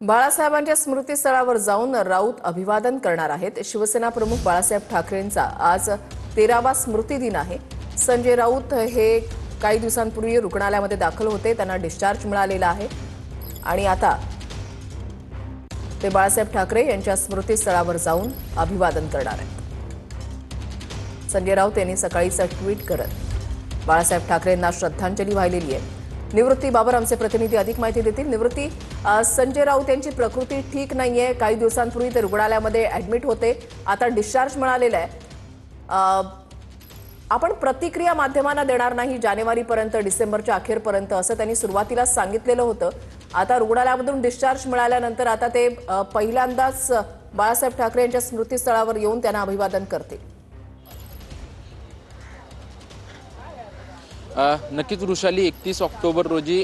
बाळासाहेबांच्या स्मृतीस्थळावर जाऊन राऊत अभिवादन करणार आहेत। शिवसेना प्रमुख बाळासाहेब ठाकरेंचा आज 13वा स्मृती दिन आहे। संजय राऊत हे काही दिवसांपूर्वी रुग्णालयामध्ये दाखल होते, त्यांना डिस्चार्ज मिळालेला आहे आणि आता ते बाळासाहेब ठाकरे यांच्या स्मृतीस्थळावर जाऊन अभिवादन करणार आहेत। संजय राऊत यांनी सकाळीच ट्विट करत बाळासाहेब ठाकरेंना श्रद्धांजली वाहिलेली आहे। निवृत्ती बाबर आमचे प्रतिनिधी अधिक माहिती देतील। निवृत्ती, संजय राऊत यांची प्रकृती ठीक नाहीये, काही दिवसांपूर्वी ते रुग्णालयामध्ये ऍडमिट होते, आता डिस्चार्ज मिळालेला आहे। आपण प्रतिक्रिया माध्यमांना देणार नाही जानेवारीपर्यंत, डिसेंबरच्या अखेरपर्यंत असं त्यांनी सुरुवातीला सांगितलेलं होतं। आता रुग्णालयामधून डिस्चार्ज मिळाल्यानंतर आता ते पहिल्यांदाच बाळासाहेब ठाकरे यांच्या स्मृतीस्थळावर येऊन त्यांना अभिवादन करतील। नक्कीच वृषाली, 31 ऑक्टोबर रोजी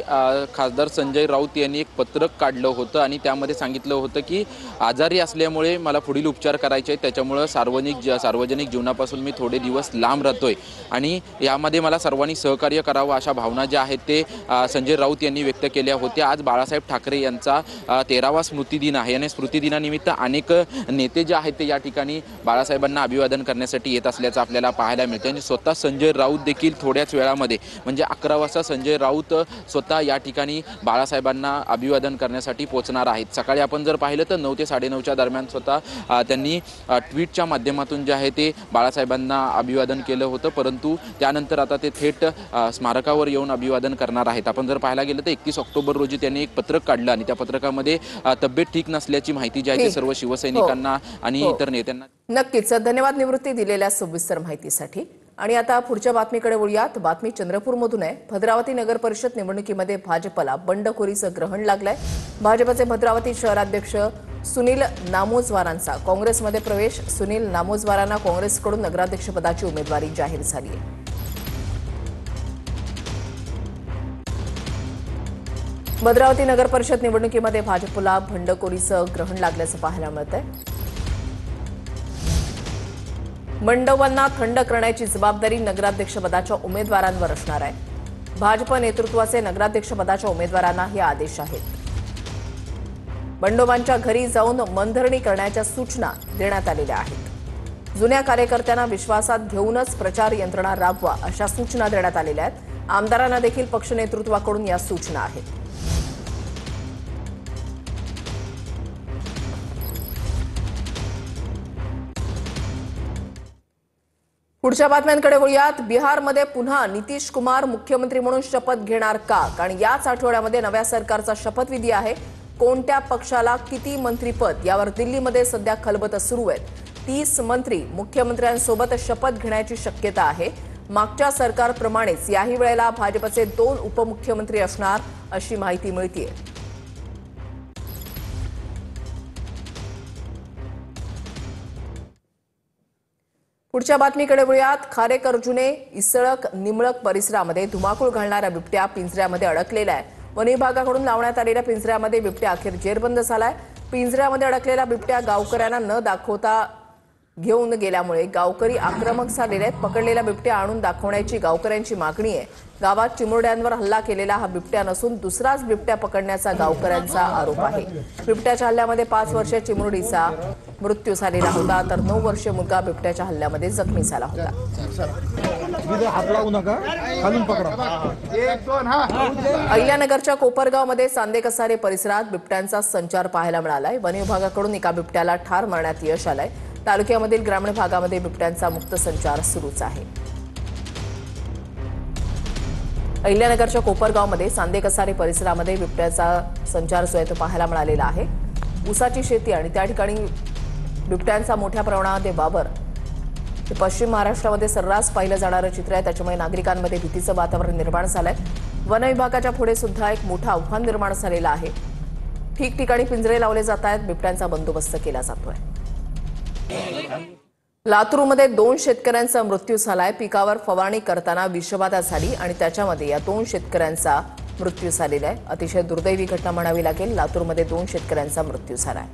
खासदार संजय राऊत यांनी एक पत्रक काढलं होतं आणि त्यामध्ये सांगितलं होतं की आजारी असल्यामुळे मला पुढील उपचार करायचे आहेत, त्याच्यामुळे सार्वजनिक जीवनापासून मी थोडे दिवस लांब राहतोय आणि यामध्ये मला सर्वांनी सहकार्य करावं अशा भावना ज्या आहेत ते संजय राऊत यांनी व्यक्त केल्या होत्या। आज बाळासाहेब ठाकरे यांचा 13वा स्मृतिदिन आहे आणि स्मृतिदिनानिमित्त अनेक नेते जे आहेत ते या ठिकाणी बाळासाहेबांना अभिवादन करण्यासाठी येत असल्याचं आपल्याला पाहायला मिळतं आणि स्वतः संजय राऊत देखील थोड्याच वेळामध्ये म्हणजे 11 वाजता संजय राऊत स्वतः या ठिकाणी बाळासाहेबांना अभिवादन करण्यासाठी पोहोचणार आहेत। सकाळी आपण जर पाहिलं तर 9 ते 9:30च्या दरम्यान स्वतः त्यांनी ट्विटच्या माध्यमातून जे आहे ते बाळासाहेबांना अभिवादन केलं होतं, परंतु त्यानंतर आता ते थेट स्मारकावर येऊन अभिवादन करणार आहेत। आपण जर पाहायला गेलं तर 31 ऑक्टोबर रोजी त्यांनी एक पत्रक काढलं आणि त्या पत्रकामध्ये तब्येत ठीक नसल्याची माहिती जी आहे ती सर्व शिवसैनिकांना आणि इतर नेत्यांना। नक्कीच धन्यवाद निवृत्ती दिलेल्या सविस्तर माहितीसाठी। आणि आता पुढच्या बातमीकडे वळूयात। बातमी चंद्रपूरमधून आहे। भद्रावती नगर परिषद निवडणुकीमध्ये भाजपला बंडखोरीचं ग्रहण लागलंय। भाजपचे भद्रावती शहराध्यक्ष सुनील नामोजवारांचा काँग्रेसमध्ये प्रवेश। सुनील नामोजवारांना काँग्रेसकडून नगराध्यक्षपदाची उमेदवारी जाहीर झाली आहे। भद्रावती नगर परिषद निवडणुकीमध्ये भाजपला बंडखोरीचं ग्रहण लागल्याचं पाहायला मिळतंय। मंडपांना थंड करण्याची जबाबदारी नगराध्यक्षपदाच्या उमेदवारांवर असणार आहे। भाजप नेतृत्वाचे नगराध्यक्षपदाच्या उमेदवारांना हे आदेश आहेत। बंडोबांच्या घरी जाऊन मनधरणी करण्याच्या सूचना देण्यात आलेल्या आहेत। जुन्या कार्यकर्त्यांना विश्वासात घेऊनच प्रचार यंत्रणा राबवा अशा सूचना देण्यात आलेल्या आहेत। आमदारांना देखील पक्ष नेतृत्वाकडून या सूचना आहेत। पुढच्या बातम्यांकडे वळूयात। बिहारमध्ये पुन्हा नितीश कुमार मुख्यमंत्री म्हणून शपथ घेणार का? कारण याच आठवड्यामध्ये नव्या सरकारचा शपथविधी आहे। कोणत्या पक्षाला किती मंत्रीपद यावर दिल्लीमध्ये सध्या खलबतं सुरू आहेत। 30 मंत्री मुख्यमंत्र्यांसोबत शपथ घेण्याची शक्यता आहे। मागच्या सरकारप्रमाणेच याही वेळेला भाजपचे 2 उपमुख्यमंत्री असणार अशी माहिती मिळतेय। पुढच्या बातमीकडे वळूयात। खारेक अर्जुने इसळक निमळक परिसरामध्ये धुमाकूळ घालणारा बिबट्या पिंजऱ्यामध्ये अडकलेला आहे। वन विभागाकडून लावण्यात आलेल्या पिंजऱ्यामध्ये बिबट्या अखेर जेरबंद झालाय। पिंजऱ्यामध्ये अडकलेला बिबट्या गावकऱ्यांना न दाखवता घेऊन गेल्यामुळे गावकरी आक्रमक झालेले आहेत। पकडलेला बिबट्या आणून दाखवण्याची गावकऱ्यांची मागणी आहे। गावात चिमुरड्यांवर हल्ला केलेला हा बिबट्या नसून दुसराच बिबट्या पकडण्याचा गावकऱ्यांचा आरोप आहे। बिबट्याच्या हल्ल्यामध्ये 5 वर्षीय चिमुरडीचा मृत्यू झालेला होता, तर 9 वर्षीय मुलगा बिबट्याच्या हल्ल्यामध्ये जखमी झाला होता। अहिल्यानगरच्या कोपरगावमध्ये सांदेकसारे परिसरात बिबट्यांचा संचार पाहायला मिळालाय। वन विभागाकडून एका बिबट्याला ठार मारण्यात यश आलंय। तालुक्यामधील ग्रामीण भागामध्ये बिबट्यांचा मुक्त संचार सुरूच आहे। अहिल्यानगरच्या कोपरगावमध्ये सांदेकसारे परिसरामध्ये बिबट्याचा संचार जो आहे तो पाहायला मिळालेला आहे। ऊसाची शेती आणि त्या ठिकाणी बिबट्यांचा मोठ्या प्रमाणामध्ये वावर हे पश्चिम महाराष्ट्रामध्ये सर्रास पाहिलं जाणारं चित्र आहे। त्याच्यामुळे नागरिकांमध्ये भीतीचं वातावरण निर्माण झालंय। वन विभागाच्या पुढे सुद्धा एक मोठं आव्हान निर्माण झालेलं आहे। ठिकठिकाणी पिंजरे लावले जात आहेत, बिबट्यांचा बंदोबस्त केला जातोय। लातूरमध्ये 2 शेतकऱ्यांचा मृत्यू झालाय। पिकावर फवारणी करताना विषबाधा झाली आणि त्याच्यामध्ये या 2 शेतकऱ्यांचा मृत्यू झालेला आहे। अतिशय दुर्दैवी घटना म्हणावी लागेल। लातूरमध्ये 2 शेतकऱ्यांचा मृत्यू झालाय।